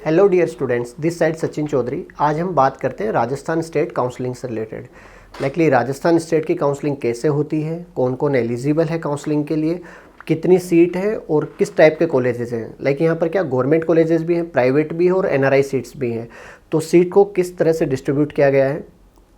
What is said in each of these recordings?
Hello dear students, this side Sachin Chaudhary. आज हम बात करते हैं राजस्थान स्टेट काउंसलिंग से रिलेटेड। लाइकली राजस्थान स्टेट की काउंसलिंग कैसे होती है, कौन कौन एलिजिबल है काउंसलिंग के लिए, कितनी सीट है और किस टाइप के कॉलेजेस हैं। लाइक यहाँ पर क्या गवर्नमेंट कॉलेजेस भी हैं, प्राइवेट भी है और एनआरआई सीट्स भी हैं। तो सीट को किस तरह से डिस्ट्रीब्यूट किया गया है,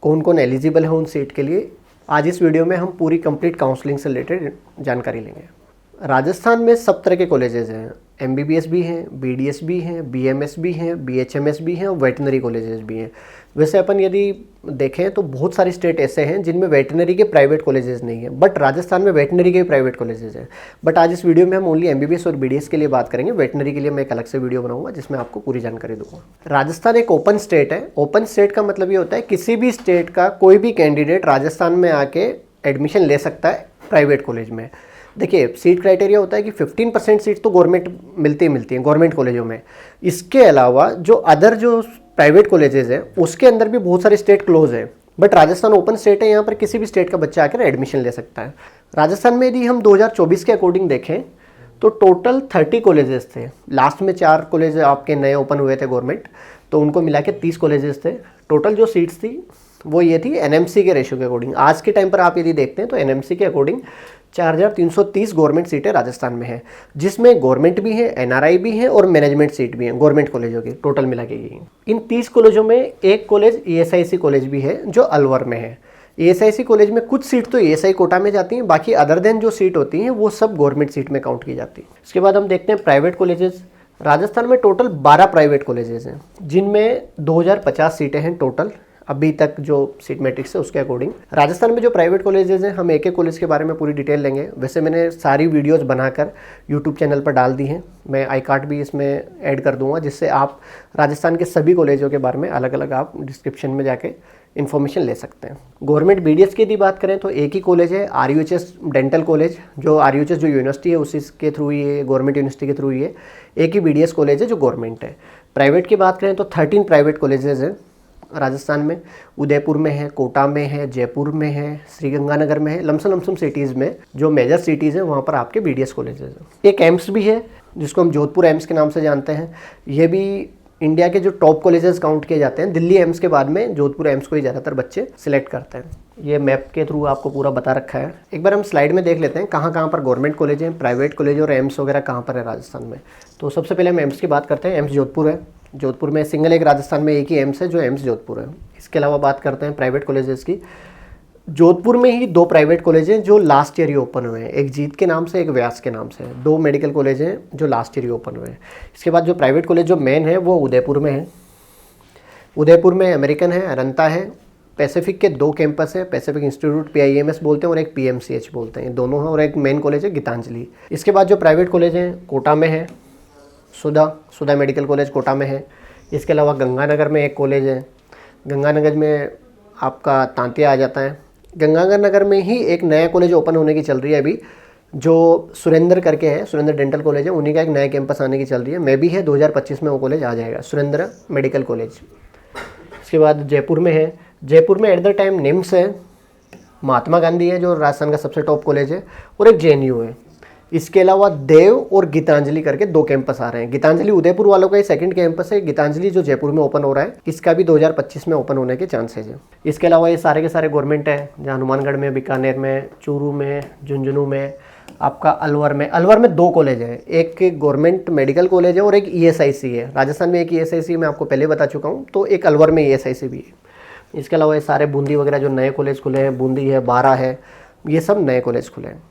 कौन कौन एलिजिबल है उन सीट के लिए, आज इस वीडियो में हम पूरी कंप्लीट काउंसलिंग से रिलेटेड जानकारी लेंगे। राजस्थान में सब तरह के कॉलेजेस हैं, एमबीबीएस भी हैं, बीडीएस भी हैं, बीएमएस भी हैं, बीएचएमएस भी हैं और वेटनरी कॉलेजेस भी हैं। वैसे अपन यदि देखें तो बहुत सारी स्टेट ऐसे हैं जिनमें वेटनरी के प्राइवेट कॉलेजेस नहीं हैं, बट राजस्थान में वेटनरी के प्राइवेट कॉलेजेस हैं। बट आज इस वीडियो में हम ओनली एमबीबीएस और बीडीएस के लिए बात करेंगे। वेटनरी के लिए मैं एक अलग से वीडियो बनाऊंगा जिसमें आपको पूरी जानकारी दूंगा। राजस्थान एक ओपन स्टेट है। ओपन स्टेट का मतलब ये होता है किसी भी स्टेट का कोई भी कैंडिडेट राजस्थान में आके एडमिशन ले सकता है प्राइवेट कॉलेज में। देखिए, सीट क्राइटेरिया होता है कि 15% सीट तो गवर्नमेंट मिलती है गवर्नमेंट कॉलेजों में। इसके अलावा जो अदर जो प्राइवेट कॉलेजेस हैं उसके अंदर भी बहुत सारे स्टेट क्लोज है, बट राजस्थान ओपन स्टेट है। यहाँ पर किसी भी स्टेट का बच्चा आकर एडमिशन ले सकता है। राजस्थान में यदि हम 2024 के अकॉर्डिंग देखें तो टोटल 30 कॉलेजेस थे। लास्ट में 4 कॉलेज आपके नए ओपन हुए थे गवर्नमेंट, तो उनको मिला के 30 कॉलेजेस थे। टोटल जो सीट्स थी वो ये थी एनएमसी के रेशियो के अकॉर्डिंग। आज के टाइम पर आप यदि देखते हैं तो एनएमसी के अकॉर्डिंग 4330 गवर्नमेंट सीटें राजस्थान में हैं, जिसमें गवर्नमेंट भी है, एनआरआई भी है और मैनेजमेंट सीट भी है गवर्नमेंट कॉलेजों की टोटल मिला के। इन 30 कॉलेजों में एक कॉलेज ईएसआईसी कॉलेज भी है जो अलवर में है। ईएसआईसी कॉलेज में कुछ सीट तो ईएसआई कोटा में जाती हैं, बाकी अदर देन जो सीट होती हैं वो सब गवर्नमेंट सीट में काउंट की जाती है। इसके बाद हम देखते हैं प्राइवेट कॉलेजेस। राजस्थान में टोटल 12 प्राइवेट कॉलेजेस हैं, जिनमें 2050 सीटें हैं टोटल अभी तक जो सीट मैट्रिक्स है उसके अकॉर्डिंग। राजस्थान में जो प्राइवेट कॉलेजेस हैं, हम एक एक कॉलेज के बारे में पूरी डिटेल लेंगे। वैसे मैंने सारी वीडियोस बनाकर यूट्यूब चैनल पर डाल दी हैं। मैं आई कार्ड भी इसमें ऐड कर दूंगा, जिससे आप राजस्थान के सभी कॉलेजों के बारे में अलग अलग आप डिस्क्रिप्शन में जाके इन्फॉर्मेशन ले सकते हैं। गवर्नमेंट बीडीएस की यदि बात करें तो एक ही कॉलेज है, आरयूएचएस डेंटल कॉलेज। जो आरयूएचएस जो यूनिवर्सिटी है उसी के थ्रू ही है, गवर्नमेंट यूनिवर्सिटी के थ्रू ही है। एक ही बीडीएस कॉलेज है जो गवर्नमेंट है। प्राइवेट की बात करें तो 13 प्राइवेट कॉलेजेस हैं राजस्थान में। उदयपुर में है, कोटा में है, जयपुर में है, श्रीगंगानगर में है। लमसम सिटीज़ में जो मेजर सिटीज़ हैं वहाँ पर आपके बीडीएस कॉलेजेस हैं। एक एम्स भी है जिसको हम जोधपुर एम्स के नाम से जानते हैं। ये भी इंडिया के जो टॉप कॉलेजेस काउंट किए जाते हैं। दिल्ली एम्स के बाद में जोधपुर एम्स को ही ज़्यादातर बच्चे सिलेक्ट करते हैं। ये मैप के थ्रू आपको पूरा बता रखा है। एक बार हम स्लाइड में देख लेते हैं कहाँ कहाँ पर गवर्नमेंट कॉलेज हैं, प्राइवेट कॉलेज और एम्स वगैरह कहाँ पर है राजस्थान में। तो सबसे पहले हम एम्स की बात करते हैं। एम्स जोधपुर है। जोधपुर में सिंगल एक राजस्थान में एक ही एम्स है जो एम्स जोधपुर है। इसके अलावा बात करते हैं प्राइवेट कॉलेजेस की। जोधपुर में ही 2 प्राइवेट कॉलेज हैं जो लास्ट ईयर ही ओपन हुए हैं। एक जीत के नाम से, एक व्यास के नाम से। 2 मेडिकल कॉलेज हैं जो लास्ट ईयर ही ओपन हुए हैं। इसके बाद जो प्राइवेट कॉलेज जो मेन है वो उदयपुर में है। उदयपुर में अमेरिकन है, अरंता है। पैसिफिक के 2 कैंपस है, पैसिफिक इंस्टीट्यूट PIMS बोलते हैं और एक PMCH बोलते हैं, दोनों हैं। और एक मेन कॉलेज है गीतांजलि। इसके बाद जो प्राइवेट कॉलेज हैं कोटा में है, सुधा मेडिकल कॉलेज कोटा में है। इसके अलावा गंगानगर में एक कॉलेज है। गंगानगर में आपका तांतिया आ जाता है। गंगानगर में ही एक नया कॉलेज ओपन होने की चल रही है अभी, जो सुरेंद्र करके है, सुरेंद्र डेंटल कॉलेज है। उन्हीं का एक नया कैंपस आने की चल रही है। मैं भी है 2025 में वो कॉलेज आ जाएगा, सुरेंद्र मेडिकल कॉलेज। इसके बाद जयपुर में है। जयपुर में एट द टाइम निम्स है, महात्मा गांधी है जो राजस्थान का सबसे टॉप कॉलेज है, और एक JNU है। इसके अलावा देव और गीतांजलि करके 2 कैंपस आ रहे हैं। गीतांजलि उदयपुर वालों का ही सेकंड कैंपस है। गीतांजलि जो जयपुर में ओपन हो रहा है, इसका भी 2025 में ओपन होने के चांसेस है। इसके अलावा ये सारे के सारे गवर्नमेंट है, जहाँ हनुमानगढ़ में, बीकानेर में, चूरू में, झुंझुनू में, आपका अलवर में 2 कॉलेज है। एक गवर्नमेंट मेडिकल कॉलेज है और एक ESIC है। राजस्थान में एक ESIC मैं आपको पहले बता चुका हूँ, तो एक अलवर में ESIC भी है। इसके अलावा ये सारे बूंदी वगैरह जो नए कॉलेज खुले हैं, बूंदी है, बारा है, ये सब नए कॉलेज खुले हैं।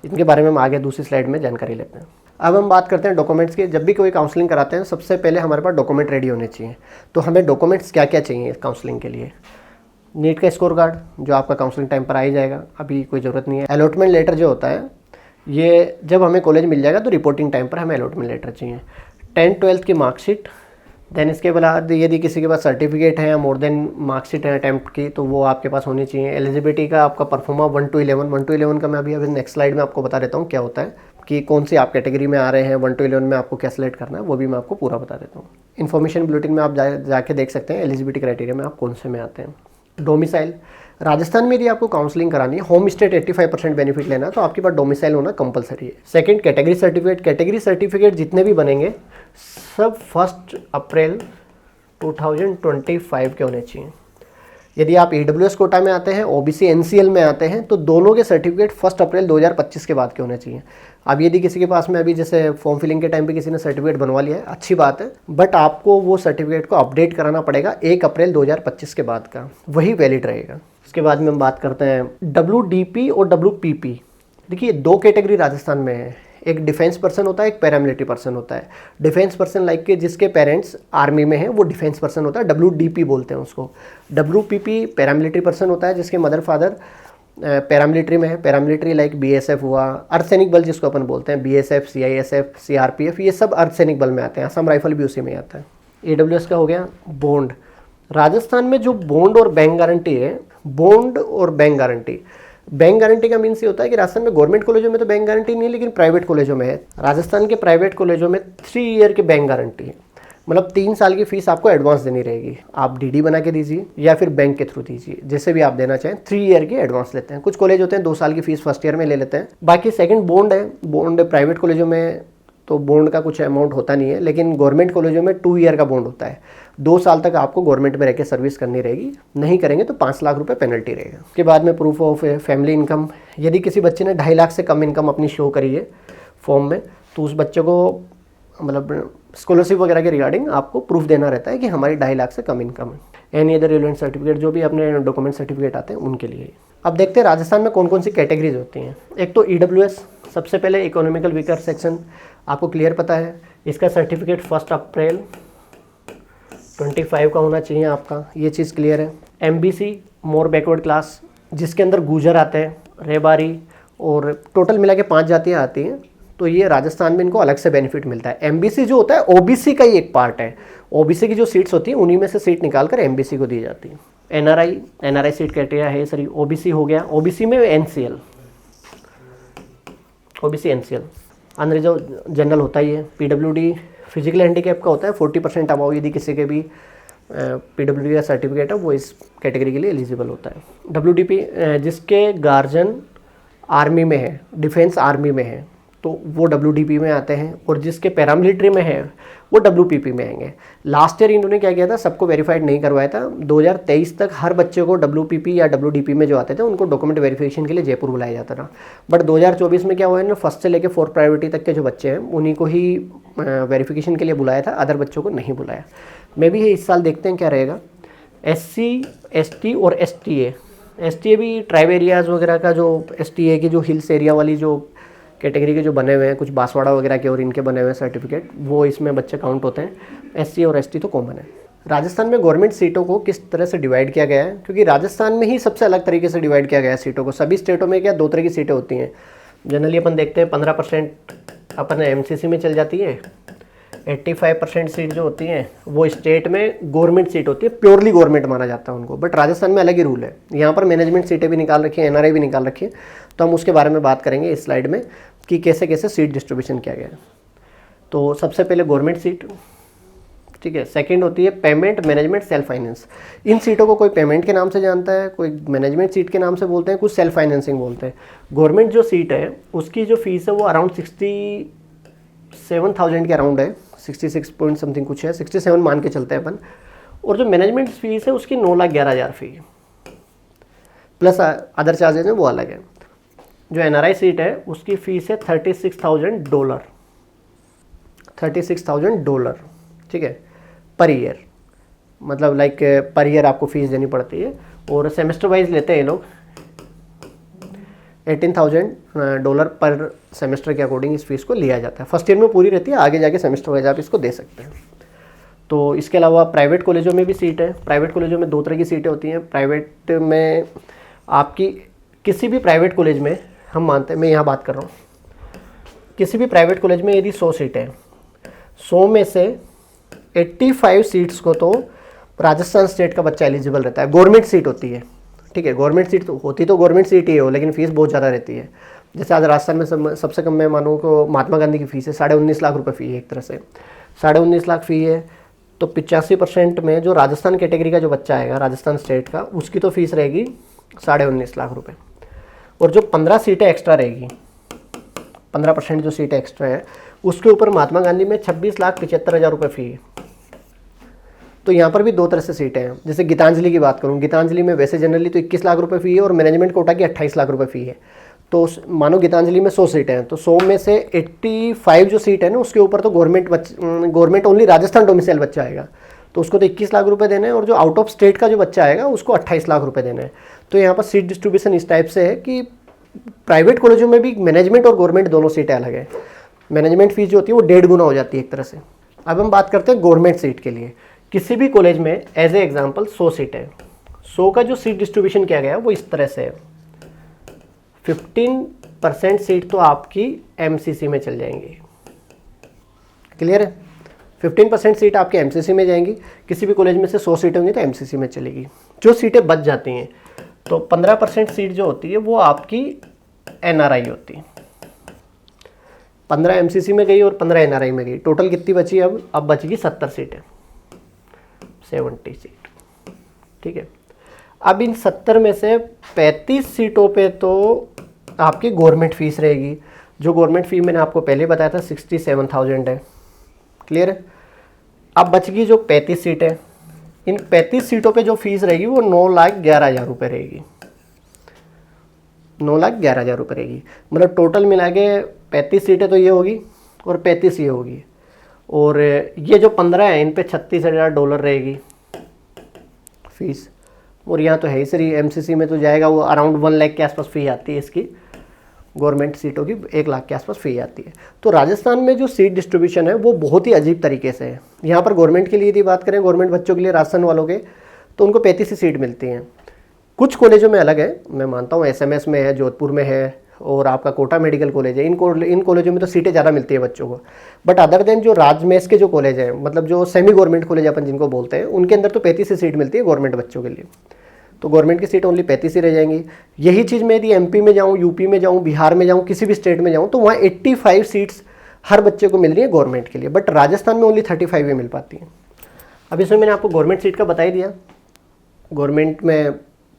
इनके बारे में हम आगे दूसरी स्लाइड में जानकारी लेते हैं। अब हम बात करते हैं डॉक्यूमेंट्स की। जब भी कोई काउंसलिंग कराते हैं सबसे पहले हमारे पास डॉक्यूमेंट रेडी होने चाहिए। तो हमें डॉक्यूमेंट्स क्या क्या चाहिए काउंसलिंग के लिए? नीट का स्कोर कार्ड जो आपका काउंसलिंग टाइम पर आ ही जाएगा, अभी कोई ज़रूरत नहीं है। अलॉटमेंट लेटर जो होता है, ये जब हमें कॉलेज मिल जाएगा तो रिपोर्टिंग टाइम पर हमें अलॉटमेंट लेटर चाहिए। 10th-12th की मार्कशीट। देन इसके बाद यदि किसी के पास सर्टिफिकेट है या मोर देन मार्कशीट है अटैम्प्ट की, तो वो आपके पास होनी चाहिए। एलिजिबिलिटी का आपका परफॉर्मा 1 to 11 का मैं अभी नेक्स्ट स्लाइड में आपको बता देता हूँ क्या होता है, कि कौन सी आप कैटेगरी में आ रहे हैं। 1 to 11 में आपको क्या सेलेक्ट करना है वो भी मैं आपको पूरा बता देता हूँ। इन्फॉर्मेशन बुलेटिन में आप जाके देख सकते हैं एलिजिबिलिटी क्राइटेरिया में आप कौन से में आते हैं। डोमिसाइल, राजस्थान में यदि आपको काउंसलिंग करानी है, होम स्टेट 85% बेनिफिट लेना, तो आपके पास डोमिसाइल होना कंपलसरी है। Second, category certificate. Category certificate जितने भी बनेंगे सब 1 अप्रैल 2025 के होने चाहिए। यदि आप EWS कोटा में आते हैं, OBC NCL में आते हैं, तो दोनों के सर्टिफिकेट 1 अप्रैल 2025 के बाद के होने चाहिए। अब यदि किसी के पास में अभी जैसे फॉर्म फिलिंग के टाइम पे किसी ने सर्टिफिकेट बनवा लिया है, अच्छी बात है, बट आपको वो सर्टिफिकेट को अपडेट कराना पड़ेगा 1 अप्रैल 2025 के बाद का, वही वैलिड रहेगा। उसके बाद में हम बात करते हैं WDP और WPP। देखिए 2 कैटेगरी राजस्थान में है, एक डिफेंस पर्सन होता है, एक पैरामिलिट्री पर्सन होता है। डिफेंस पर्सन लाइक के जिसके पेरेंट्स आर्मी में हैं वो डिफेंस पर्सन होता है, WDP बोलते हैं उसको। WPP पैरामिलिट्री पर्सन होता है जिसके मदर फादर पैरामिलिट्री में है। पैरामिलिट्री लाइक BSF हुआ, अर्धसैनिक बल जिसको अपन बोलते हैं, BSF, CISF, CRPF, ये सब अर्धसैनिक बल में आते हैं। असम राइफल भी उसी में आता है। AWS का हो गया बॉन्ड। राजस्थान में जो बॉन्ड और बैंक गारंटी है, बॉन्ड और बैंक गारंटी का मीन्स ये होता है कि राजस्थान में गवर्नमेंट कॉलेजों में तो बैंक गारंटी नहीं है, लेकिन प्राइवेट कॉलेजों में है। राजस्थान के प्राइवेट कॉलेजों में 3 ईयर की बैंक गारंटी है, मतलब 3 साल की फीस आपको एडवांस देनी रहेगी। आप DD बना के दीजिए या फिर बैंक के थ्रू दीजिए, जैसे भी आप देना चाहें। 3 ईयर की एडवांस लेते हैं। कुछ कॉलेज होते हैं 2 साल की फीस फर्स्ट ईयर में ले लेते हैं। बाकी सेकंड बॉन्ड है। बॉन्ड प्राइवेट कॉलेजों में तो बॉन्ड का कुछ अमाउंट होता नहीं है, लेकिन गवर्नमेंट कॉलेजों में 2 ईयर का बॉन्ड होता है। 2 साल तक आपको गवर्नमेंट में रहकर सर्विस करनी रहेगी, नहीं करेंगे तो 5 लाख रुपए पेनल्टी रहेगा। उसके बाद में प्रूफ ऑफ फैमिली इनकम। यदि किसी बच्चे ने 2.5 लाख से कम इनकम अपनी शो करी है फॉर्म में, तो उस बच्चे को मतलब स्कॉलरशिप वगैरह के रिगार्डिंग आपको प्रूफ देना रहता है कि हमारी 2.5 लाख से कम इनकम है। एनी अदर रिलेवेंट सर्टिफिकेट, जो भी अपने डॉक्यूमेंट सर्टिफिकेट आते हैं उनके लिए। अब देखते हैं राजस्थान में कौन कौन सी कैटेगरीज होती हैं। एक तो EWS, सबसे पहले इकोनॉमिकल वीकर सेक्शन, आपको क्लियर पता है। इसका सर्टिफिकेट 1 अप्रैल 25 का होना चाहिए आपका, ये चीज़ क्लियर है। MBC, मोर बैकवर्ड क्लास, जिसके अंदर गुर्जर आते हैं, रेबारी और टोटल मिला के 5 जातियाँ आती हैं, तो ये राजस्थान में इनको अलग से बेनिफिट मिलता है। MBC जो होता है OBC का ही एक पार्ट है। OBC की जो सीट्स होती हैं उन्हीं में से सीट निकाल कर MBC को दी जाती है। NRI सीट क्राइटेरिया है, सॉरी OBC हो गया। OBC में NCL, OBC NCL, unreserved general होता ही है। PWD फिजिकल हैंडीकैप का होता है 40% अबाउ, यदि किसी के भी PWD का सर्टिफिकेट है वो इस कैटेगरी के लिए एलिजिबल होता है। WDP जिसके गार्जियन आर्मी में है, डिफेंस आर्मी में है, तो वो WDP में आते हैं, और जिसके पैरामिलिट्री में है वो WPP में आएंगे। लास्ट ईयर इन्होंने क्या किया था, सबको वेरीफाइड नहीं करवाया था। 2023 तक हर बच्चे को WPP या WDP में जो आते थे उनको डॉक्यूमेंट वेरिफिकेशन के लिए जयपुर बुलाया जाता था। बट 2024 में क्या हुआ है ना, फर्स्ट से लेकर 4th प्रायोरिटी तक के जो बच्चे हैं उन्हीं को ही वेरिफिकेशन के लिए बुलाया था, अदर बच्चों को नहीं बुलाया। मे भी इस साल देखते हैं क्या रहेगा। SC, ST और STA भी ट्राइब एरियाज़ वगैरह का, जो STA की जो हिल्स एरिया वाली जो कैटेगरी के जो बने हुए हैं, कुछ बांसवाड़ा वगैरह के और इनके बने हुए हैं सर्टिफिकेट, वो इसमें बच्चे काउंट होते हैं। SC और ST तो कॉमन है। राजस्थान में गवर्नमेंट सीटों को किस तरह से डिवाइड किया गया है, क्योंकि राजस्थान में ही सबसे अलग तरीके से डिवाइड किया गया है सीटों को। सभी स्टेटों में क्या 2 तरह की सीटें होती हैं। जनरली अपन देखते हैं 15% अपन MCC में चल जाती है, 85% सीट जो होती हैं वो स्टेट में गवर्नमेंट सीट होती है, प्योरली गवर्नमेंट माना जाता है उनको। बट राजस्थान में अलग ही रूल है। यहाँ पर मैनेजमेंट सीटें भी निकाल रखी हैं, NRI भी निकाल रखी है, तो हम उसके बारे में बात करेंगे इस स्लाइड में कि कैसे कैसे सीट डिस्ट्रीब्यूशन किया गया है। तो सबसे पहले गवर्नमेंट सीट, ठीक है। सेकंड होती है पेमेंट, मैनेजमेंट, सेल्फ फाइनेंस। इन सीटों को कोई पेमेंट के नाम से जानता है, कोई मैनेजमेंट सीट के नाम से बोलते हैं, कुछ सेल्फ फाइनेंसिंग बोलते हैं। गवर्नमेंट जो सीट है उसकी जो फीस है वो अराउंड 67,000 के अराउंड है, 66 पॉइंट समथिंग कुछ है, 67 मान के चलते हैं अपन। और जो मैनेजमेंट फीस है उसकी 9,11,000 फी प्लस अदर चार्जेज हैं वो अलग है। जो NRI सीट है उसकी फ़ीस है $36,000, $36,000, ठीक है, पर ईयर। मतलब लाइक पर ईयर आपको फीस देनी पड़ती है, और सेमेस्टर वाइज लेते हैं ये लोग। $18,000 पर सेमेस्टर के अकॉर्डिंग इस फीस को लिया जाता है। फर्स्ट ईयर में पूरी रहती है, आगे जाके सेमेस्टर वाइज आप इसको दे सकते हैं। तो इसके अलावा प्राइवेट कॉलेजों में भी सीट है। प्राइवेट कॉलेजों में 2 तरह की सीटें होती हैं। प्राइवेट में आपकी किसी भी प्राइवेट कॉलेज में, हम मानते हैं, मैं यहाँ बात कर रहा हूँ, किसी भी प्राइवेट कॉलेज में यदि 100 सीटें हैं, 100 में से 85 सीट्स को तो राजस्थान स्टेट का बच्चा एलिजिबल रहता है। गवर्नमेंट सीट होती है, ठीक है, गवर्नमेंट सीट तो होती, तो गवर्नमेंट सीट ही हो, लेकिन फीस बहुत ज़्यादा रहती है। जैसे आज राजस्थान में सबसे कम मैं मानूँ तो महात्मा गांधी की फ़ीस है 19.5 लाख रुपये फ़ी है। एक तरह से 19.5 लाख फ़ी है, तो 85% में जो राजस्थान कैटेगरी का जो बच्चा आएगा राजस्थान स्टेट का, उसकी तो फीस रहेगी 19.5 लाख रुपये। और जो 15 सीटें एक्स्ट्रा रहेगी, 15% जो सीटें एक्स्ट्रा है, उसके ऊपर महात्मा गांधी में 26,75,000 रुपये फ़ी है। तो यहाँ पर भी दो तरह से सीटें हैं। जैसे गीतांजलि की बात करूँ, गीतांजलि में वैसे जनरली तो 21 लाख रुपये फ़ी है और मैनेजमेंट कोटा की 28 लाख रुपये फ़ी है। तो मानो गीतांजलि में 100 सीटें हैं, तो 100 में से 85 जो सीट है ना, उसके ऊपर तो गवर्नमेंट ओनली राजस्थान डोमिसाइल बच्चा आएगा, तो उसको तो 21 लाख रुपए देने हैं, और जो आउट ऑफ स्टेट का जो बच्चा आएगा उसको 28 लाख रुपए देने हैं। तो यहाँ पर सीट डिस्ट्रीब्यूशन इस टाइप से है कि प्राइवेट कॉलेजों में भी मैनेजमेंट और गवर्नमेंट दोनों सीटें अलग है। मैनेजमेंट फीस जो होती है वो 1.5 गुना हो जाती है एक तरह से। अब हम बात करते हैं गवर्नमेंट सीट के लिए। किसी भी कॉलेज में एज ए एग्जाम्पल 100 सीटें हैं, 100 का जो सीट डिस्ट्रीब्यूशन किया गया है वो इस तरह से है। 15% सीट तो आपकी एमसीसी में चल जाएंगी, क्लियर है। 15% सीट आपके एमसीसी में जाएंगी। किसी भी कॉलेज में से 100 सीटें होंगी तो एमसीसी में चलेगी। जो सीटें बच जाती हैं तो 15% सीट जो होती है वो आपकी एनआरआई होती है। 15 एमसीसी में गई और 15 एनआरआई में गई, टोटल कितनी बची? अब बचेगी 70 सीटें, 70 सीट, ठीक है। अब इन 70 में से 35 सीटों पे तो आपकी गवर्नमेंट फीस रहेगी। जो गवर्नमेंट फी मैंने आपको पहले बताया था 67,000 है, क्लियर है। अब बच गई जो 35 सीटें, इन 35 सीटों पे जो फीस रहेगी वो 9,11,000 रुपये रहेगी। 9,11,000 रुपये रहेगी, मतलब टोटल मिला के 35 सीटें तो ये होगी और 35 ये होगी, और ये जो 15 है इन पे $36,000 रहेगी फीस। और यहाँ तो है ही सही, एमसीसी में तो जाएगा वो अराउंड 1 लाख के आसपास फ़ी आती है इसकी। गवर्नमेंट सीटों की 1 लाख के आसपास फ़ी आती है। तो राजस्थान में जो सीट डिस्ट्रीब्यूशन है वो बहुत ही अजीब तरीके से है। यहाँ पर गवर्नमेंट के लिए यदि बात करें, गवर्नमेंट बच्चों के लिए, राजस्थान वालों के, तो उनको 35 ही सीट मिलती हैं। कुछ कॉलेजों में अलग है, मैं मानता हूँ एसएमएस में है, जोधपुर में है, और आपका कोटा मेडिकल कॉलेज है। इन कॉलेजों में तो सीटें ज़्यादा मिलती है बच्चों को। बट अदर देन जो राजमेस के जो कॉलेज हैं, मतलब जो सेमी गवर्नमेंट कॉलेज अपन जिनको बोलते हैं, उनके अंदर तो 35 ही सीट मिलती है गवर्नमेंट बच्चों के लिए। तो गवर्नमेंट की सीट ओनली 35 ही रह जाएंगी। यही चीज़ मैं यदि एमपी में जाऊँ, यूपी में जाऊँ, बिहार में जाऊँ, किसी भी स्टेट में जाऊँ, तो वहाँ 85 सीट्स हर बच्चे को मिल रही है गवर्नमेंट के लिए। बट राजस्थान में ओनली 35 ही मिल पाती हैं। अब इसमें मैंने आपको गवर्नमेंट सीट का बता ही दिया। गवर्नमेंट में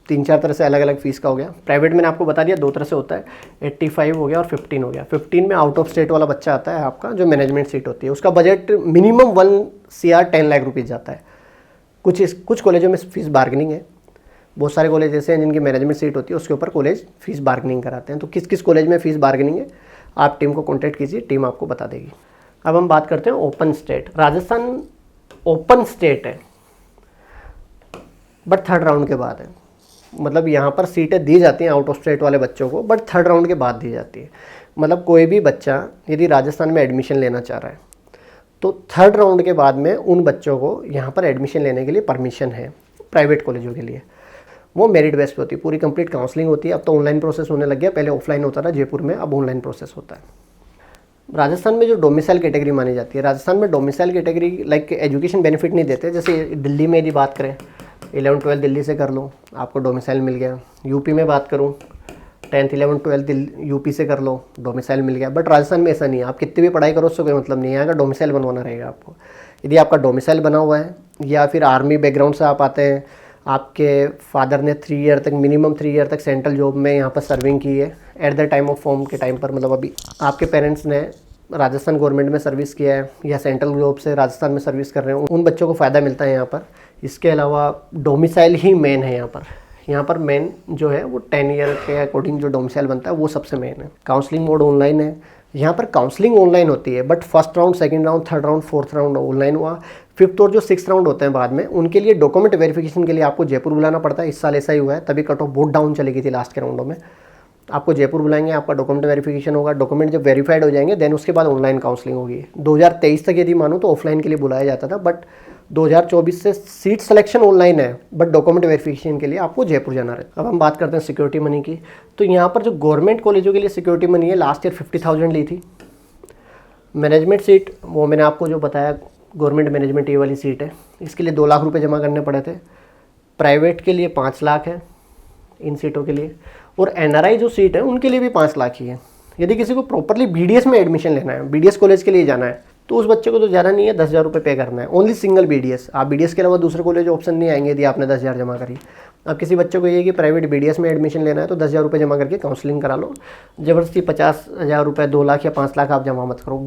3-4 तरह से अलग अलग फीस का हो गया। प्राइवेट मैंने आपको बता दिया 2 तरह से होता है, 85 हो गया और 15 हो गया। 15 में आउट ऑफ स्टेट वाला बच्चा आता है आपका, जो मैनेजमेंट सीट होती है, उसका budget minimum 1 CR 10 lakh rupees जाता है। कुछ कॉलेजों में फीस बार्गेनिंग है। बहुत सारे कॉलेज ऐसे हैं जिनकी मैनेजमेंट सीट होती है, उसके ऊपर कॉलेज फीस बार्गेनिंग कराते हैं। तो किस किस कॉलेज में फीस बार्गेनिंग है, आप टीम को कॉन्टैक्ट कीजिए, टीम आपको बता देगी। अब हम बात करते हैं open state. Rajasthan open state है बट 3rd राउंड के बाद है। मतलब यहाँ पर सीटें दी जाती हैं आउट ऑफ स्टेट वाले बच्चों को, बट 3rd राउंड के बाद दी जाती है। मतलब कोई भी बच्चा यदि राजस्थान में एडमिशन लेना चाह रहा है तो 3rd राउंड के बाद में उन बच्चों को यहाँ पर एडमिशन लेने के लिए परमिशन है। प्राइवेट कॉलेजों के लिए वो मेरिट बेस पे होती है, पूरी कंप्लीट काउंसलिंग होती है। अब तो ऑनलाइन प्रोसेस होने लग गया, पहले ऑफलाइन होता था जयपुर में, अब ऑनलाइन प्रोसेस होता है। राजस्थान में जो डोमिसाइल कैटेगरी मानी जाती है, राजस्थान में domicile category like education benefit नहीं देते। जैसे दिल्ली में यदि बात करें, 11th-12th दिल्ली से कर लो, आपको डोमिसाइल मिल गया। यूपी में बात करूँ, 10th 11th 12th यूपी से कर लो, डोमिसाइल मिल गया। बट राजस्थान में ऐसा नहीं है, आप कितनी भी पढ़ाई करो उससे कोई मतलब नहीं है, यहाँ का डोमिसाइल बनवाना रहेगा आपको। यदि आपका डोमिसाइल बना हुआ है या फिर आर्मी बैकग्राउंड से आप आते हैं, आपके फादर ने 3 ईयर तक, मिनिमम 3 ईयर तक सेंट्रल जॉब में यहाँ पर सर्विंग की है at the time of form के टाइम पर, मतलब अभी आपके पेरेंट्स ने राजस्थान गवर्नमेंट में सर्विस किया है या सेंट्रल जॉब से राजस्थान में सर्विस कर रहे हैं, उन बच्चों को फ़ायदा मिलता है यहाँ पर। इसके अलावा डोमिसाइल ही मेन है यहाँ पर मेन जो है वो 10 ईयर के अकॉर्डिंग जो डोमिसाइल बनता है वो सबसे मेन है। काउंसलिंग मोड ऑनलाइन है, यहाँ पर काउंसलिंग ऑनलाइन होती है, but 1st round, 2nd round, 3rd round, 4th round online हुआ। 5th और जो 6th राउंड होते हैं बाद में, उनके लिए डॉक्यूमेंट वेरिफिकेशन के लिए आपको जयपुर बुलाना पड़ता है। इस साल ऐसा ही हुआ है, तभी कट ऑफ बहुत डाउन चली गई थी लास्ट के राउंडों में। आपको जयपुर बुलाएंगे, आपका डॉक्यूमेंट वेरिफिकेशन होगा, डॉक्यूमेंट जब वेरीफाइड हो जाएंगे देन उसके बाद ऑनलाइन काउंसलिंग होगी। 2023 तक यदि मानो तो ऑफलाइन के लिए बुलाया जाता था, बट 2024 से सीट सिलेक्शन ऑनलाइन है, बट डॉक्यूमेंट वेरिफिकेशन के लिए आपको जयपुर जाना रहता है। अब हम बात करते हैं सिक्योरिटी मनी की। तो यहाँ पर जो गवर्नमेंट कॉलेजों के लिए सिक्योरिटी मनी है, लास्ट ईयर 50,000 ली थी। मैनेजमेंट सीट वो मैंने आपको जो बताया, गवर्नमेंट मैनेजमेंट ये वाली सीट है, इसके लिए 2 लाख रुपए जमा करने पड़े थे। प्राइवेट के लिए 5 लाख है इन सीटों के लिए, और एनआरआई जो सीट है उनके लिए भी 5 लाख ही है। यदि किसी को प्रॉपरली बीडीएस में एडमिशन लेना है, बीडीएस कॉलेज के लिए जाना है, तो उस बच्चे को तो ज़्यादा नहीं है, 10,000 रुपये पे करना है, ओनली सिंगल बीडीएस। आप बीडीएस के अलावा दूसरे कॉलेज ऑप्शन नहीं आएंगे यदि आपने 10,000 जमा करी। अब किसी बच्चे को ये है कि प्राइवेट बीडीएस में एडमिशन लेना है तो 10,000 रुपये जमा करके काउंसलिंग करा लो। ज़बरदस्ती 50,000 रुपये, 2 लाख या 5 लाख आप जमा मत करो।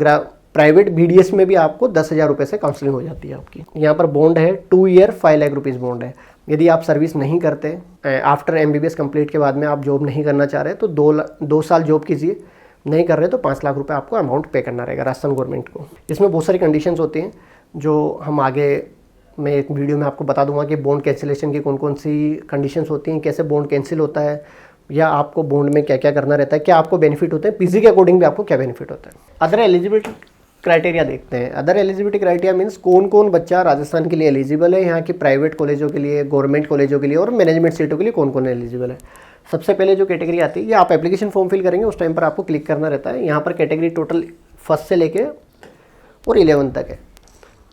प्राइवेट BDS में भी आपको 10,000 रुपये से काउंसलिंग हो जाती है आपकी। यहाँ पर बॉन्ड है 2 ईयर 5 लाख रुपीज़ बॉन्ड है। यदि आप सर्विस नहीं करते, आफ्टर MBBS कंप्लीट के बाद में आप जॉब नहीं करना चाह रहे तो 2 साल जॉब कीजिए, नहीं कर रहे तो 5 लाख रुपए आपको अमाउंट पे करना रहेगा राजस्थान गवर्नमेंट को। इसमें बहुत सारी कंडीशंस होती हैं जो हम आगे मैं एक वीडियो में आपको बता दूंगा कि बॉन्ड कैंसिलेशन की कौन कौन सी कंडीशंस होती हैं, कैसे बॉन्ड कैंसिल होता है, या आपको बॉन्ड में क्या क्या करना रहता है, क्या आपको बेनिफिट होते हैं, PG के अकॉर्डिंग भी आपको क्या बेनिफिट होता है। अदर एलिजिबिलिटी क्राइटेरिया देखते हैं। अदर एलिजिबिलिटी क्राइटेरिया मीन्स कौन कौन बच्चा राजस्थान के लिए एलिजिबल है, यहाँ की प्राइवेट कॉलेजों के लिए, गवर्नमेंट कॉलेजों के लिए और मैनेजमेंट सीटों के लिए कौन कौन एलिजिबल है। सबसे पहले जो कैटेगरी आती है, ये आप एप्लीकेशन फॉर्म फिल करेंगे उस टाइम पर आपको क्लिक करना रहता है। यहाँ पर कैटेगरी टोटल 1 से लेके और 11 तक है।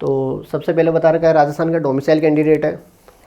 तो सबसे पहले बता रखा है राजस्थान का डोमिसाइल कैंडिडेट है,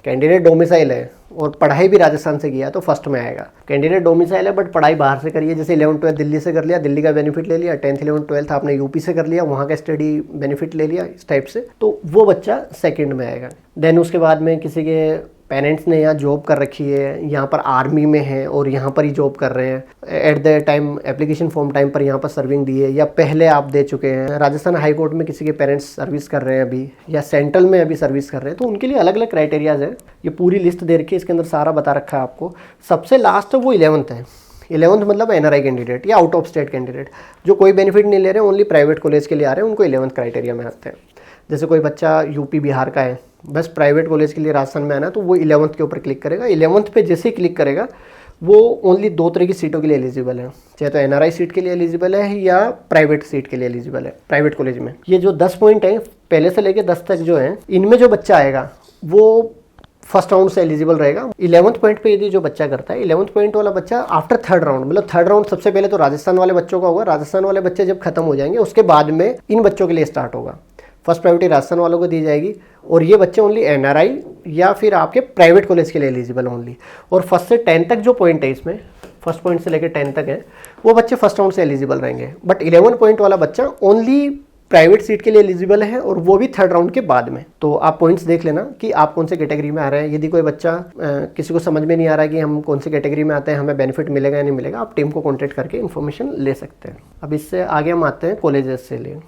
कैंडिडेट डोमिसाइल है और पढ़ाई भी राजस्थान से किया तो फर्स्ट में आएगा। कैंडिडेट डोमिसाइल है बट पढ़ाई बाहर से करिए, जैसे 11th-12th दिल्ली से कर लिया, दिल्ली का बेनिफिट ले लिया, 10th 11th 12th आपने यूपी से कर लिया, वहाँ का स्टडी बेनिफिट ले लिया, इस टाइप से, तो वो बच्चा सेकंड में आएगा। देन उसके बाद में किसी के पेरेंट्स ने यहाँ जॉब कर रखी है, यहाँ पर आर्मी में है और यहाँ पर ही जॉब कर रहे हैं, at the time application form time पर यहाँ पर सर्विंग दी है, या पहले आप दे चुके हैं, राजस्थान हाई कोर्ट में किसी के पेरेंट्स सर्विस कर रहे हैं अभी, या सेंट्रल में अभी सर्विस कर रहे हैं, तो उनके लिए अलग अलग क्राइटेरियाज है। ये पूरी लिस्ट दे रखी है, इसके अंदर सारा बता रखा है आपको। सबसे लास्ट वो 11th है। 11th मतलब NRI कैंडिडेट या आउट ऑफ स्टेट कैंडिडेट, जो कोई बेनिफिट नहीं ले रहे, ओनली प्राइवेट कॉलेज के लिए आ रहे हैं, उनको 11th क्राइटेरिया में आते हैं। जैसे कोई बच्चा यूपी बिहार का है, बस प्राइवेट कॉलेज के लिए राजस्थान में आना है, तो वो 11th के ऊपर क्लिक करेगा। 11th पे जैसे ही क्लिक करेगा वो ओनली 2 तरह की सीटों के लिए एलिजिबल है, चाहे तो NRI सीट के लिए एलिजिबल है या प्राइवेट सीट के लिए एलिजिबल है प्राइवेट कॉलेज में। ये जो 10 पॉइंट हैं पहले से लेके 10 तक जो है, इनमें जो बच्चा आएगा वो फर्स्ट राउंड से एलिजिबल रहेगा। 11th पॉइंट पे यदि जो बच्चा करता है, 11th पॉइंट वाला बच्चा आफ्टर 3rd राउंड, मतलब 3rd राउंड सबसे पहले तो राजस्थान वाले बच्चों का होगा, राजस्थान वाले बच्चे जब खत्म हो जाएंगे उसके बाद में इन बच्चों के लिए स्टार्ट होगा। फर्स्ट प्रायोरिटी राजस्थान वालों को दी जाएगी और ये बच्चे ओनली NRI या फिर आपके प्राइवेट कॉलेज के लिए एलिजिबल ओनली। और 1st से 10 तक जो पॉइंट है इसमें, फर्स्ट पॉइंट से लेकर 10 तक है, वो बच्चे फर्स्ट राउंड से एलिजिबल रहेंगे। बट 11 पॉइंट वाला बच्चा ओनली प्राइवेट सीट के लिए एलिजिबल है और वो भी 3rd राउंड के बाद में। तो आप पॉइंट्स देख लेना कि आप कौन से कैटेगरी में आ रहे हैं। यदि कोई बच्चा किसी को समझ में नहीं आ रहा है कि हम कौन सी कैटेगरी में आते हैं, हमें बेनिफिट मिलेगा या नहीं मिलेगा, आप टीम को कॉन्टेक्ट करके इन्फॉर्मेशन ले सकते हैं। अब इससे आगे हम आते हैं कॉलेजेस से लिए।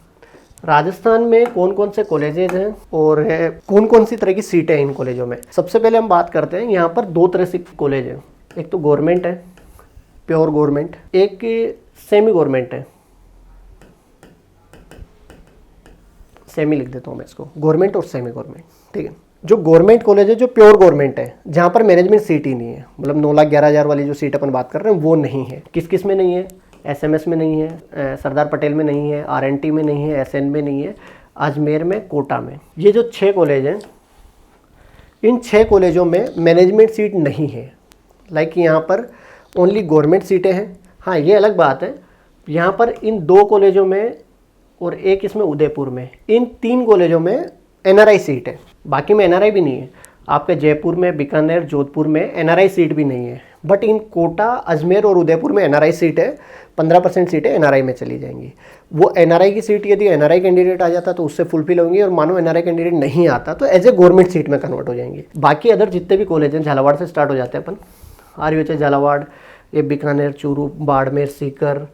राजस्थान में कौन कौन से कॉलेजेस हैं और कौन कौन सी तरह की सीटें हैं इन कॉलेजों में। सबसे पहले हम बात करते हैं, यहाँ पर 2 तरह से कॉलेज हैं। एक तो गवर्नमेंट है, प्योर गवर्नमेंट, एक सेमी गवर्नमेंट है, सेमी लिख देता हूँ मैं इसको, गवर्नमेंट और सेमी गवर्नमेंट, ठीक है। जो गवर्नमेंट कॉलेज है, जो प्योर गवर्नमेंट है, जहाँ पर मैनेजमेंट सीट ही नहीं है, मतलब 9,11,000 वाली जो सीट अपन बात कर रहे हैं वो नहीं है। किस किस में नहीं है? SMS में नहीं है, सरदार पटेल में नहीं है, RNT में नहीं है, SN में नहीं है, अजमेर में, कोटा में। ये जो 6 कॉलेज हैं, इन 6 कॉलेजों में मैनेजमेंट सीट नहीं है। लाइक यहाँ पर ओनली गवर्नमेंट सीटें हैं। हाँ, ये अलग बात है, यहाँ पर इन 2 कॉलेजों में और एक इसमें उदयपुर में, इन 3 कॉलेजों में NRI सीट है, बाकी में NRI भी नहीं है। आपके जयपुर में, बीकानेर, जोधपुर में NRI सीट भी नहीं है। बट इन कोटा, अजमेर और उदयपुर में NRI सीट है, 15% सीटें NRI में चली जाएंगी। वो NRI की सीट यदि NRI कैंडिडेट आ जाता तो उससे फुलफिल होंगी, और मानो NRI कैंडिडेट नहीं आता तो एज ए गवर्नमेंट सीट में कन्वर्ट हो जाएंगी। बाकी अदर जितने भी कॉलेज हैं, झालावाड़ से स्टार्ट हो जाते हैं अपन, RUH झालावाड़, ये बीकानेर, चूरू, बाड़मेर, सीकर,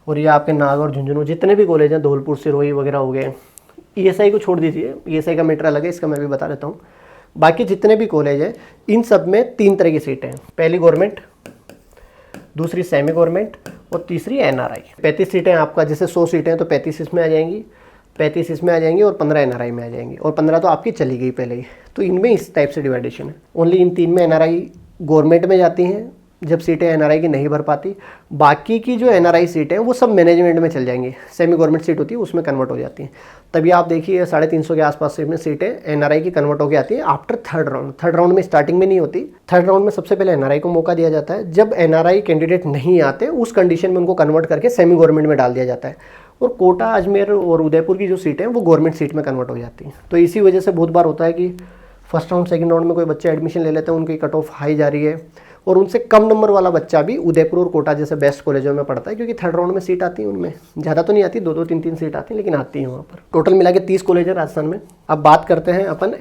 और ये आपके नागौर, झुंझुनू, जितने भी कॉलेज हैं, धौलपुर, सिरोही वगैरह हो गए। ESI को छोड़ दीजिए, ESI का मैटर अलग है, इसका मैं भी बता देता हूँ। बाकी जितने भी कॉलेज हैं, इन सब में 3 तरह की सीटें हैं। पहली गवर्नमेंट, दूसरी सेमी गवर्नमेंट और तीसरी NRI। 35 सीटें आपका, जैसे 100 सीटें हैं तो 35 इसमें आ जाएंगी, 35 इसमें आ जाएंगी और 15 NRI में आ जाएंगी, और 15 तो आपकी चली गई पहले ही। तो इनमें इस टाइप से डिवाइडेशन है। ओनली इन 3 में NRI गवर्नमेंट में जाती हैं जब सीटें NRI की नहीं भर पाती। बाकी की जो NRI सीटें हैं वो सब मैनेजमेंट में चल जाएंगी, सेमी गवर्नमेंट सीट होती है उसमें कन्वर्ट हो जाती हैं। तभी आप देखिए 350 के आसपास में सीटें NRI की कन्वर्ट होकर आती है after 3rd round. 3rd round में स्टार्टिंग में नहीं होती, 3rd राउंड में सबसे पहले NRI को मौका दिया जाता है। जब NRI कैंडिडेट नहीं आते उस कंडीशन में उनको कन्वर्ट करके सेमी गवर्नमेंट में डाल दिया जाता है, और कोटा, अजमेर और उदयपुर की जो सीटें हैं वो गवर्नमेंट सीट में कन्वर्ट हो जाती हैं। तो इसी वजह से बहुत बार होता है कि फर्स्ट राउंड, सेकंड राउंड में कोई बच्चे एडमिशन ले लेते हैं, उनकी कट ऑफ हाई जा रही है, और उनसे कम नंबर वाला बच्चा भी उदयपुर और कोटा जैसे बेस्ट कॉलेजों में पढ़ता है, क्योंकि 3rd राउंड में सीट आती है। उनमें ज़्यादा तो नहीं आती, 2-2, 3-3 सीट आती है, लेकिन आती है वहाँ पर। टोटल मिला के 30 कॉलेज है राजस्थान में। अब बात करते हैं अपन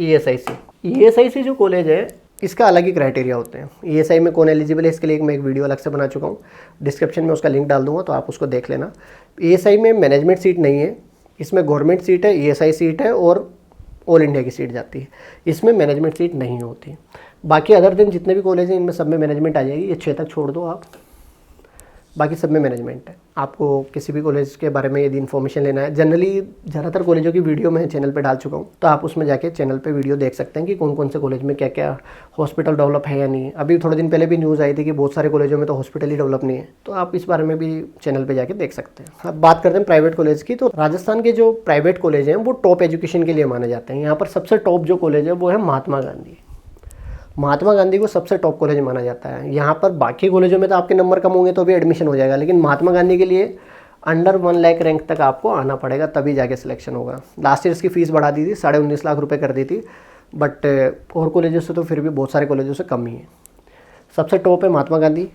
ESIC। ESIC जो कॉलेज है इसका अलग ही क्राइटेरिया होते हैं। ईएसआई में कौन एलिजिबल है इसके लिए मैं एक वीडियो अलग से बना चुका हूँ, डिस्क्रिप्शन में उसका लिंक डाल दूंगा, तो आप उसको देख लेना। ईएसआई में मैनेजमेंट सीट नहीं है, इसमें गवर्नमेंट सीट है, ईएसआई सीट है और ऑल इंडिया की सीट जाती है। इसमें मैनेजमेंट सीट नहीं होती। बाकी अदर दिन जितने भी कॉलेज हैं इनमें सब में मैनेजमेंट आ जाएगी। ये 6 तक छोड़ दो आप, बाकी सब में मैनेजमेंट है। आपको किसी भी कॉलेज के बारे में यदि इन्फॉर्मेशन लेना है, जनरली ज़्यादातर कॉलेजों की वीडियो मैं चैनल पे डाल चुका हूँ, तो आप उसमें जाके चैनल पे वीडियो देख सकते हैं कि कौन कौन से कॉलेज में क्या क्या हॉस्पिटल डेवलप है या नहीं। अभी थोड़े दिन पहले भी न्यूज़ आई थी कि बहुत सारे कॉलेजों में तो हॉस्पिटल ही डेवलप नहीं है, तो आप इस बारे में भी चैनल पर जाके देख सकते हैं। अब बात करते हैं प्राइवेट कॉलेज की, तो राजस्थान के जो प्राइवेट कॉलेज हैं वो टॉप एजुकेशन के लिए माने जाते हैं। यहाँ पर सबसे टॉप जो कॉलेज है वो है महात्मा गांधी। महात्मा गांधी को सबसे टॉप कॉलेज माना जाता है। यहाँ पर बाकी कॉलेजों में तो आपके नंबर कम होंगे तो भी एडमिशन हो जाएगा, लेकिन महात्मा गांधी के लिए अंडर 1 लाख रैंक तक आपको आना पड़ेगा, तभी जाके सिलेक्शन होगा। लास्ट ईयर इसकी फ़ीस बढ़ा दी थी, 19.5 लाख रुपए कर दी थी, बट और कॉलेजों से तो फिर भी बहुत सारे कॉलेजों से कम ही है। सबसे टॉप है महात्मा गांधी।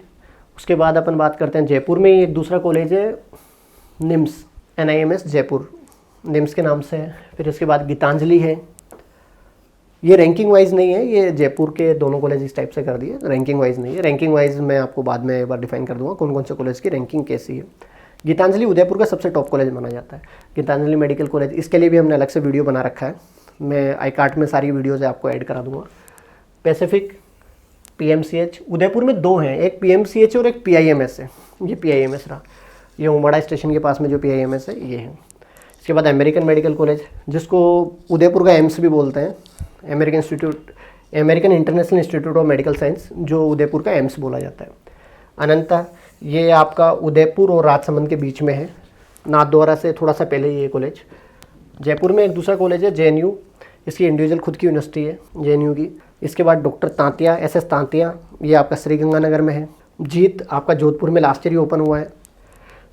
उसके बाद अपन बात करते हैं जयपुर में एक दूसरा कॉलेज है निम्स, NIMS जयपुर, निम्स के नाम से है। फिर उसके बाद गीतांजलि है। ये रैंकिंग वाइज नहीं है, ये जयपुर के दोनों कॉलेज इस टाइप से कर दिए, रैंकिंग वाइज नहीं है। रैंकिंग वाइज मैं आपको बाद में एक बार डिफाइन कर दूंगा कौन कौन से कॉलेज की रैंकिंग कैसी है। गीतांजलि उदयपुर का सबसे टॉप कॉलेज माना जाता है। गीतांजलि मेडिकल कॉलेज, इसके लिए भी हमने अलग से वीडियो बना रखा है, मैं आई कार्ड में सारी वीडियोज़ आपको ऐड करा दूँगा। पैसिफिक, PMCH, उदयपुर में 2 हैं, एक PMCH और एक PIMS है। ये PIMS रहा, ये उमड़ा स्टेशन के पास में जो PIMS है ये है। इसके बाद अमेरिकन मेडिकल कॉलेज, जिसको उदयपुर का एम्स भी बोलते हैं, American international institute of medical science, जो उदयपुर का एम्स बोला जाता है। अनंता, ये आपका उदयपुर और राजसमंद के बीच में है, नाथद्वारा से थोड़ा सा पहले ये कॉलेज। जयपुर में एक दूसरा कॉलेज है JNU, इसकी इंडिविजुअल खुद की यूनिवर्सिटी है JNU की। इसके बाद डॉक्टर तांतिया, SS तांतिया, ये आपका श्रीगंगानगर में है। जीत आपका जोधपुर में लास्ट ईयर ही ओपन हुआ है।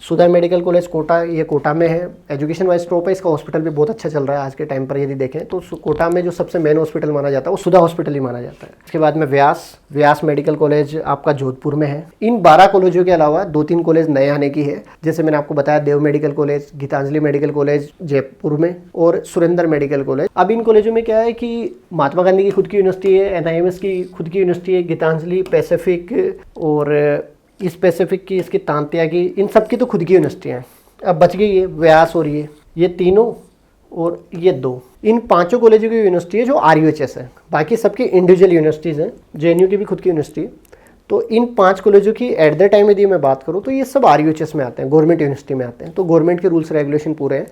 सुधा मेडिकल कॉलेज कोटा, ये कोटा में है। एजुकेशन वाइज टॉप है, इसका हॉस्पिटल भी बहुत अच्छा चल रहा है आज के टाइम पर। यदि देखें तो कोटा में जो सबसे मेन हॉस्पिटल माना जाता है वो सुधा हॉस्पिटल ही माना जाता है। इसके बाद में व्यास मेडिकल कॉलेज आपका जोधपुर में है। इन 12 कॉलेजों के अलावा 2-3 कॉलेज नए आने की है, जैसे मैंने आपको बताया Dev medical college, Geetanjali medical college Jaipur में और सुरेंद्र मेडिकल कॉलेज। अब इन कॉलेजों में क्या है कि महात्मा गांधी की खुद की यूनिवर्सिटी है, NIMS की खुद की यूनिवर्सिटी है, गीतांजलि, पैसिफिक और स्पेसिफिक की, इसकी तांतिया की, इन सब की तो खुद की यूनिवर्सिटी हैं। अब बच गई ये व्यास और ये तीनों और ये 2, इन 5 कॉलेजों की यूनिवर्सिटी है जो RUHS है। बाकी सबकी इंडिविजुअल यूनिवर्सिटीज़ हैं। JNU की भी खुद की यूनिवर्सिटी है। तो इन 5 कॉलेजों की एट द टाइम यदि मैं बात करूँ तो ये सब RUHS में आते हैं, गवर्नमेंट यूनिवर्सिटी में आते हैं। तो गवर्नमेंट के रूल्स रेगुलेशन पूरे हैं।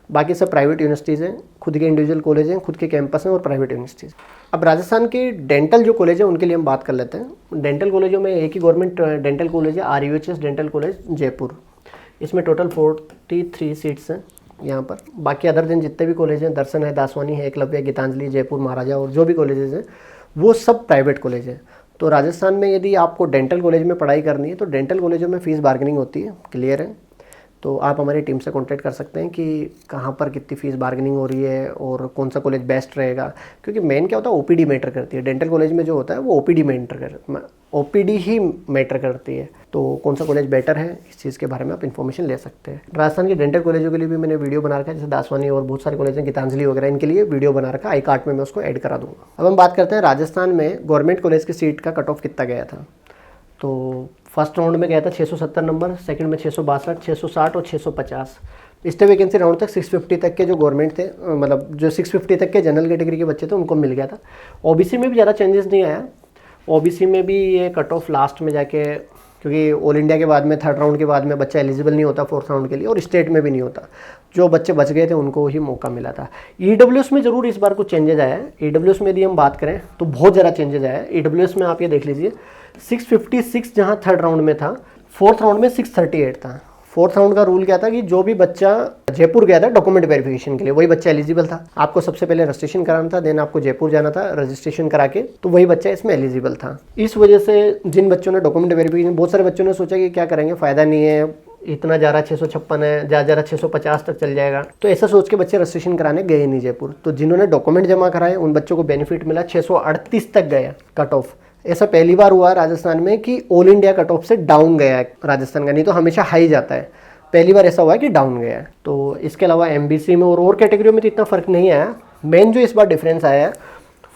बाकी सब प्राइवेट यूनिवर्सिटीज़ हैं, खुद के इंडिविजुअल कॉलेज हैं, खुद के कैंपस हैं और प्राइवेट यूनिवर्सिटीज़। अब राजस्थान के डेंटल जो कॉलेज है उनके लिए हम बात कर लेते हैं। डेंटल कॉलेजों में एक ही गवर्नमेंट डेंटल कॉलेज है, RUHS डेंटल कॉलेज जयपुर। इसमें टोटल 43 सीट्स हैं यहाँ पर। बाकी अदर दिन जितने भी कॉलेज हैं, दर्शन है, दासवानी है, एकलव्य, गीतांजलि, जयपुर महाराजा और जो भी कॉलेजेस हैं वो सब प्राइवेट कॉलेज हैं। तो राजस्थान में यदि आपको डेंटल कॉलेज में पढ़ाई करनी है तो डेंटल कॉलेजों में फ़ीस बार्गेनिंग होती है, क्लियर है। तो आप हमारी टीम से कांटेक्ट कर सकते हैं कि कहाँ पर कितनी फ़ीस बार्गेनिंग हो रही है और कौन सा कॉलेज बेस्ट रहेगा, क्योंकि मेन क्या होता है OPD मैटर करती है। डेंटल कॉलेज में जो होता है वो OPD ही मैटर करती है। तो कौन सा कॉलेज बेटर है इस चीज़ के बारे में आप इन्फॉर्मेशन ले सकते हैं। राजस्थान के डेंटल कॉलेजों के लिए भी मैंने वीडियो बना रखा है, जैसे दासवानी और बहुत सारे कॉलेज हैं, गीतांजलि वगैरह, इनके लिए वीडियो बना रखा है, आई कार्ड में मैं उसको ऐड करा दूँगा। अब हम बात करते हैं राजस्थान में गवर्नमेंट कॉलेज की सीट का कट ऑफ कितना गया था। तो फर्स्ट राउंड में गया था 670 नंबर, सेकंड में 662, 660 और 650। स्टे वैकेंसी राउंड तक 650 तक के जो गवर्नमेंट थे, मतलब जो 650 तक के जनरल कैटेगरी के बच्चे थे उनको मिल गया था। OBC में भी ज़्यादा चेंजेस नहीं आया। OBC में भी ये कट ऑफ लास्ट में जाके, क्योंकि ऑल इंडिया के बाद में 3rd राउंड के बाद में बच्चा एलिजिबल नहीं होता 4th राउंड के लिए, और स्टेट में भी नहीं होता। जो बच्चे बच गए थे उनको ही मौका मिला था। EWS में ज़रूर इस बार कुछ चेंजेस आया है। EWS में यदि हम बात करें तो बहुत ज़्यादा चेंजेस आया है। EWS में आप ये देख लीजिए 656 जहाँ 3rd राउंड में था, 4th राउंड में 638 था। 4th राउंड का रूल क्या था कि जो भी बच्चा जयपुर गया था डॉक्यूमेंट वेरिफिकेशन के लिए, वही बच्चा एलिजिबल था। आपको सबसे पहले रजिस्ट्रेशन कराना था, देन आपको जयपुर जाना था रजिस्ट्रेशन करा के, तो वही बच्चा इसमें एलिजिबल था। इस वजह से जिन बच्चों ने डॉक्यूमेंट वेरिफिकेशन, बहुत सारे बच्चों ने सोचा कि क्या करेंगे, फ़ायदा नहीं है, इतना जा रहा 656 है, जा 650 तक चल जाएगा, तो ऐसा सोच के बच्चे रजिस्ट्रेशन कराने गए नहीं जयपुर। तो जिन्होंने डॉक्यूमेंट जमा कराए उन बच्चों को बेनिफिट मिला, 638 तक गया कट ऑफ। ऐसा पहली बार हुआ राजस्थान में कि ऑल इंडिया कट ऑफ से डाउन गया है राजस्थान का, नहीं तो हमेशा हाई जाता है। पहली बार ऐसा हुआ है कि डाउन गया है। तो इसके अलावा MBC में और कैटेगरियों में तो इतना फ़र्क नहीं आया। मेन जो इस बार डिफरेंस आया है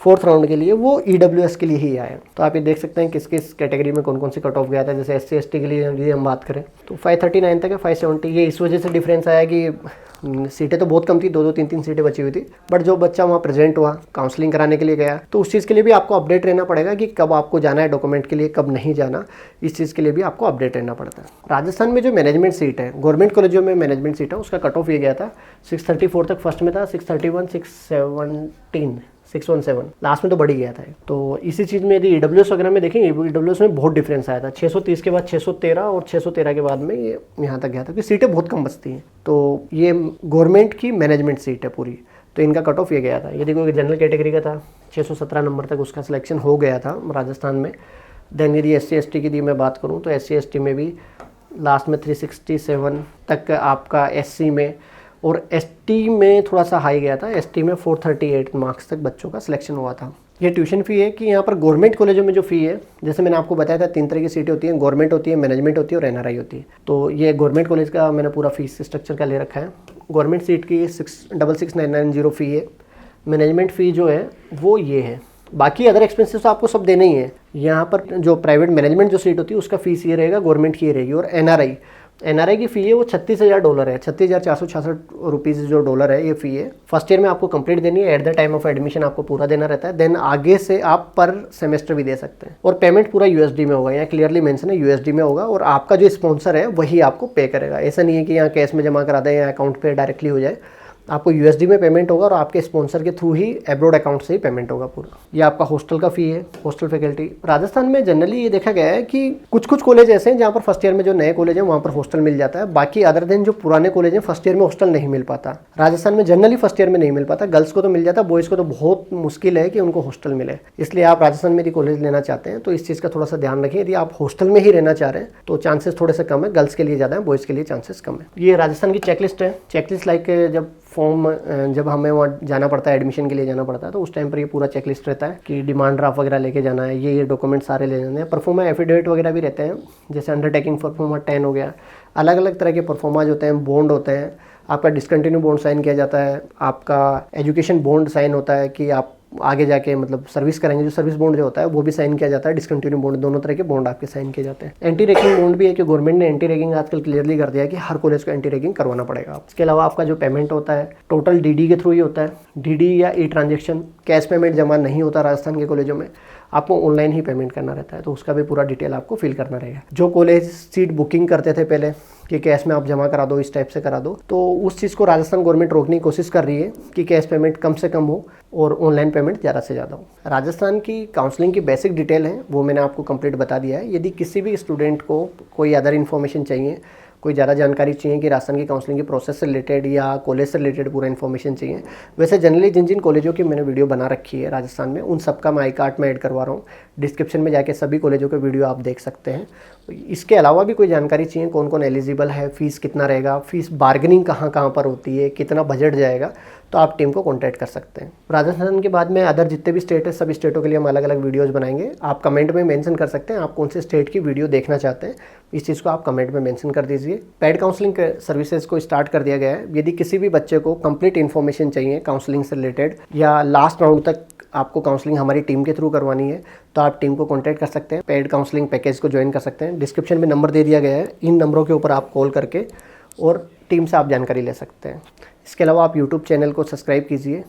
4th राउंड के लिए वो EWS के लिए ही आया। तो आप ये देख सकते हैं किस किस कैटेगरी में कौन कौन सी कट ऑफ गया था। जैसे SC ST के लिए यदि हम बात करें तो 539 तक है, 570। ये इस वजह से डिफरेंस आया कि सीटें तो बहुत कम थी, 2-2 3-3 सीटें बची हुई थी, बट जो बच्चा वहाँ प्रेजेंट हुआ काउंसलिंग कराने के लिए गया, तो उस चीज़ के लिए भी आपको अपडेट रहना पड़ेगा कि कब आपको जाना है डॉक्यूमेंट के लिए, कब नहीं जाना। इस चीज़ के लिए भी आपको अपडेट रहना पड़ता है। राजस्थान में जो मैनेजमेंट सीट है, गवर्नमेंट कॉलेजों में मैनेजमेंट सीट है, उसका कट ऑफ ये गया था 634 तक फर्स्ट में था, 631, 617 लास्ट में तो बढ़ ही गया था। तो इसी चीज़ में यदि EWS वगैरह में देखेंगे, EWS में बहुत डिफरेंस आया था। 630 के बाद 613 और 613 के बाद में ये यहाँ तक गया था, क्योंकि सीटें बहुत कम बचती हैं। तो ये गवर्नमेंट की मैनेजमेंट सीट है पूरी, तो इनका कट ऑफ ये गया था। यदि कोई जनरल कैटेगरी का था 617 नंबर तक उसका सिलेक्शन हो गया था राजस्थान में। देन यदि SC ST की मैं बात करूँ तो SC ST में भी लास्ट में 367 तक आपका SC में, और ST में थोड़ा सा हाई गया था। ST में 438 मार्क्स तक बच्चों का सिलेक्शन हुआ था। ये ट्यूशन फ़ी है कि यहाँ पर गवर्नमेंट कॉलेजों में जो फ़ी है, जैसे मैंने आपको बताया था 3 तरह की सीटें होती हैं, गवर्नमेंट होती है, मैनेजमेंट होती है और NRI होती है। तो ये गवर्नमेंट कॉलेज का मैंने पूरा फीस स्ट्रक्चर का ले रखा है। गवर्नमेंट सीट की 666,990 फ़ी है। मैनेजमेंट फ़ी जो है वो ये है। बाकी अदर एक्सपेंसेस तो आपको सब देने ही है। यहाँ पर जो प्राइवेट मैनेजमेंट जो सीट होती है उसका फीस ये रहेगा, गवर्नमेंट की ये रहेगी। और NRI की फ़ी है वो $36,000 है, 36,466 रुपीज़ जो डॉलर है ये फ़ी है। फर्स्ट ईयर में आपको कंप्लीट देनी है, at the time of admission आपको पूरा देना रहता है। देन आगे से आप पर सेमेस्टर भी दे सकते हैं, और पेमेंट पूरा USD में होगा। यहाँ क्लियरली मेंशन है USD में होगा, और आपका जो स्पॉन्सर है वही आपको पे करेगा। ऐसा नहीं है कि यहाँ कैश में जमा करा दें या अकाउंट पे डायरेक्टली हो जाए। आपको USD में पेमेंट होगा और आपके स्पॉन्सर के थ्रू ही एब्रॉड अकाउंट से ही पेमेंट होगा पूरा। ये आपका हॉस्टल का फ़ी है, हॉस्टल फैकल्टी। राजस्थान में जनरली ये देखा गया है कि कुछ कॉलेज ऐसे हैं जहाँ पर फर्स्ट ईयर में जो नए कॉलेज हैं वहाँ पर हॉस्टल मिल जाता है। बाकी अदर देन जो पुराने कॉलेज हैं फर्स्ट ईयर में हॉस्टल नहीं मिल पाता। राजस्थान में जनरली फर्स्ट ईयर में नहीं मिल पाता। गर्ल्स को तो मिल जाता, बॉयज़ को तो बहुत मुश्किल है कि उनको हॉस्टल मिले। इसलिए आप राजस्थान में यदि कॉलेज लेना चाहते हैं तो इस चीज़ का थोड़ा सा ध्यान रखें। यदि आप हॉस्टल में ही रहना चाह रहे हैं तो चांसेस थोड़े से कम है, गर्ल्स के लिए ज़्यादा है, बॉयज़ के लिए चांसेस कम है। ये राजस्थान की चेकलिस्ट है। चेकलिस्ट लाइक जब हमें वहाँ जाना पड़ता है, एडमिशन के लिए जाना पड़ता है, तो उस टाइम पर ये पूरा चेकलिस्ट रहता है कि डिमांड ड्राफ्ट वगैरह लेके जाना है, ये डॉक्यूमेंट सारे ले जाने हैं। परफॉर्मा एफिडेविट वगैरह भी रहते हैं, जैसे अंडरटेकिंग परफॉर्मा 10 हो गया। अलग अलग तरह के परफॉर्माज होते हैं, बॉन्ड होते हैं। आपका डिसकंटिन्यू बॉन्ड साइन किया जाता है, आपका एजुकेशन बॉन्ड साइन होता है कि आप आगे जाके मतलब सर्विस करेंगे, जो सर्विस बॉन्ड जो होता है वो भी साइन किया जाता है। डिसकंटिन्यू बॉन्ड, दोनों तरह के बॉन्ड आपके साइन किए जाते हैं। एंटी रैगिंग बॉन्ड भी है कि गवर्नमेंट ने एंटी रैगिंग आजकल क्लियरली कर दिया है कि हर कॉलेज को एंटी रैगिंग करवाना पड़ेगा। इसके अलावा आपका जो पेमेंट होता है टोटल DD के थ्रू ही होता है। DD या E-ट्रांजेक्शन, कैश पेमेंट जमा नहीं होता राजस्थान के कॉलेजों में, आपको ऑनलाइन ही पेमेंट करना रहता है। तो उसका भी पूरा डिटेल आपको फिल करना रहेगा। जो कॉलेज सीट बुकिंग करते थे पहले कि कैश में आप जमा करा दो, इस टाइप से करा दो, तो उस चीज़ को राजस्थान गवर्नमेंट रोकने की कोशिश कर रही है कि कैश पेमेंट कम से कम हो और ऑनलाइन पेमेंट ज़्यादा से ज़्यादा हो। राजस्थान की काउंसलिंग की बेसिक डिटेल है वो मैंने आपको कंप्लीट बता दिया है। यदि किसी भी स्टूडेंट को कोई अदर इन्फॉर्मेशन चाहिए, कोई ज़्यादा जानकारी चाहिए कि राजस्थान की काउंसलिंग के प्रोसेस से रिलेटेड या कॉलेज से रिलेटेड पूरा इन्फॉर्मेशन चाहिए, वैसे जनरली जिन जिन कॉलेजों की मैंने वीडियो बना रखी है राजस्थान में, उन सबका मैं आई कार्ड में ऐड करवा रहा हूँ। डिस्क्रिप्शन में जाके सभी कॉलेजों के वीडियो आप देख सकते हैं। इसके अलावा भी कोई जानकारी चाहिए, कौन कौन एलिजिबल है, फीस कितना रहेगा, फीस बार्गेनिंग कहाँ कहाँ पर होती है, कितना बजट जाएगा, तो आप टीम को कॉन्टैक्ट कर सकते हैं। राजस्थान के बाद में अदर जितने भी स्टेट है, सभी स्टेटों के लिए हम अलग अलग वीडियोज़ बनाएंगे। आप कमेंट में मेंशन कर सकते हैं आप कौन से स्टेट की वीडियो देखना चाहते हैं। इस चीज़ को आप कमेंट में मेंशन कर दीजिए। पेड काउंसलिंग सर्विसेज को स्टार्ट कर दिया गया है। यदि किसी भी बच्चे को कंप्लीट इन्फॉर्मेशन चाहिए काउंसलिंग से रिलेटेड या लास्ट राउंड तक आपको काउंसलिंग हमारी टीम के थ्रू करवानी है, तो आप टीम को कांटेक्ट कर सकते हैं। पेड काउंसलिंग पैकेज को ज्वाइन कर सकते हैं। डिस्क्रिप्शन में नंबर दे दिया गया है, इन नंबरों के ऊपर आप कॉल करके और टीम से आप जानकारी ले सकते हैं। इसके अलावा आप यूट्यूब चैनल को सब्सक्राइब कीजिए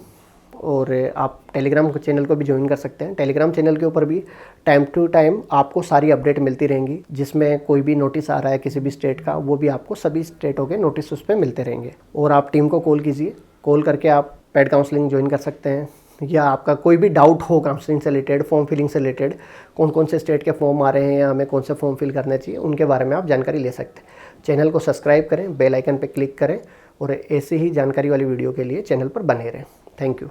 और आप टेलीग्राम चैनल को भी ज्वाइन कर सकते हैं। टेलीग्राम चैनल के ऊपर भी टाइम टू टाइम आपको सारी अपडेट मिलती रहेंगी, जिसमें कोई भी नोटिस आ रहा है किसी भी स्टेट का, वो भी आपको सभी स्टेटों के नोटिस उस पर मिलते रहेंगे। और आप टीम को कॉल कीजिए, कॉल करके आप पेड काउंसलिंग ज्वाइन कर सकते हैं, या आपका कोई भी डाउट हो काउंसलिंग से रिलेटेड, फॉर्म फिलिंग से रिलेटेड, कौन कौन से स्टेट के फॉर्म आ रहे हैं या हमें कौन से फॉर्म फिल करने चाहिए, उनके बारे में आप जानकारी ले सकते हैं। चैनल को सब्सक्राइब करें, बेल आइकन पर क्लिक करें और ऐसे ही जानकारी वाली वीडियो के लिए चैनल पर बने रहें। Thank you.